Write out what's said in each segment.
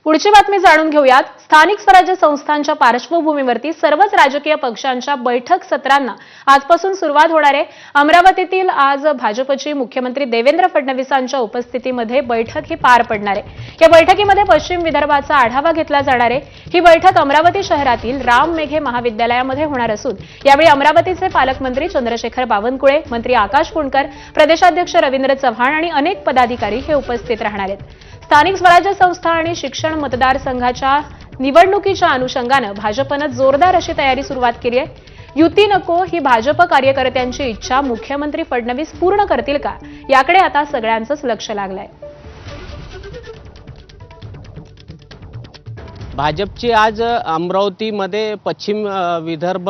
पुढची बातमी जाणून घेऊयात। स्थानिक स्वराज्य संस्थांच्या पार्श्वभूमीवरती सर्वच राजकीय पक्षांच्या बैठक सत्रांना आजपासून सुरुवात होणार आहे। अमरावतीतील आज भाजपचे मुख्यमंत्री देवेंद्र फडणवीसांच्या उपस्थितीमध्ये बैठक ही पार पडणार आहे। या बैठकीमध्ये पश्चिम विदर्भाचा आढावा घेतला जाणार आहे। ही बैठक अमरावती शहरातील राम मेघे महाविद्यालयामध्ये होणार असून यावेळी अमरावतीचे पालकमंत्री चंद्रशेखर बावनकुळे, मंत्री आकाश पुणकर, प्रदेशाध्यक्ष रवींद्र चव्हाण आणि अनेक पदाधिकारी हे उपस्थित राहणार आहेत। स्थानिक स्वराज्य संस्था आणि शिक्षण मतदारसंघाच्या निवडणुकीच्या अनुषंगाने भाजपने जोरदार अशी तयारी सुरुवात केली आहे। युती नको ही भाजप कार्यकर्त्यांची इच्छा मुख्यमंत्री फडणवीस पूर्ण करतील का, याकडे आता सगळ्यांचंच लक्ष लागलंय। भाजपची आज अमरावतीमध्ये पश्चिम विदर्भ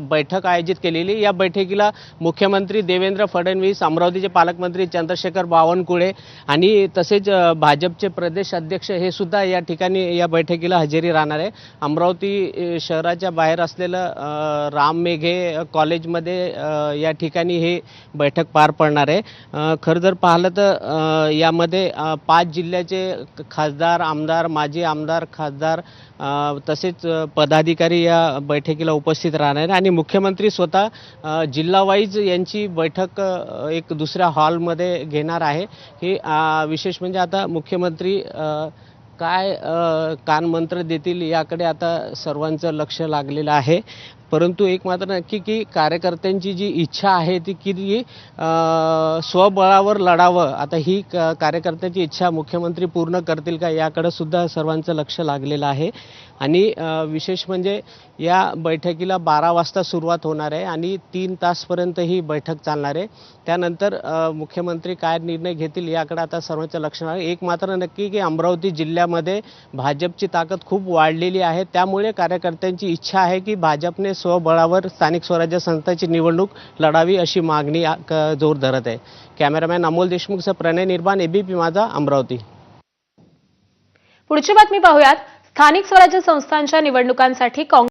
बैठक आयोजित केलेली। या बैठकीला मुख्यमंत्री देवेंद्र फडणवीस, अमरावतीचे पालकमंत्री चंद्रशेखर बावनकुळे आणि तसेच भाजपचे प्रदेश अध्यक्ष हे सुद्धा या ठिकाणी या बैठकीला हजेरी राहणार आहे। अमरावती शहराच्या बाहेर असलेलं राम मेघे कॉलेजमध्ये या ठिकाणी हे बैठक पार पडणार आहे। खरं जर पाहिलं तर यामध्ये 5 जिल्ह्याचे खासदार, आमदार, माजी आमदार, खासदार तसेच पदाधिकारी या बैठकीला उपस्थित राहणार आहेत आणि मुख्यमंत्री स्वतः जिल्हा वाईज यांची बैठक एक दुसऱ्या हॉलमध्ये घेणार आहे। हे विशेष म्हणजे आता मुख्यमंत्री काय कानमंत्र देतील याकडे आता सर्वांचं लक्ष लागलेलं आहे। परंतु एक मात्र नक्की की कार्यकर्त्यांची जी इच्छा आहे ती किती स्वबळावर लढावं, आता ही कार्यकर्त्यांची इच्छा मुख्यमंत्री पूर्ण करतील का याकडे सुद्धा सर्वांचं लक्ष लागलेलं आहे। आणि विशेष म्हणजे या बैठकीला 12 वाजता सुरुवात होणार आहे आणि 3 तासपर्यंत ही बैठक चालणार आहे। त्यानंतर मुख्यमंत्री काय निर्णय घेतील याकडे आता सर्वांचं लक्ष आहे। एक मात्र नक्की की अमरावती जिल्ह्यामध्ये भाजपची ताकद खूप वाढलेली आहे, त्यामुळे कार्यकर्त्यांची इच्छा आहे की भाजपने स्वबळावर स्थानिक स्वराज्य संस्थांची निवडणूक लढावी अशी मागणी जोर धरत आहे। कॅमेरामॅन अमोल देशमुखसह प्रणय निर्बाण, एबीपी माझा, अमरावती। पुढची बातमी पाहूयात। स्थानिक स्वराज्य संस्थांच्या निवडणुकांसाठी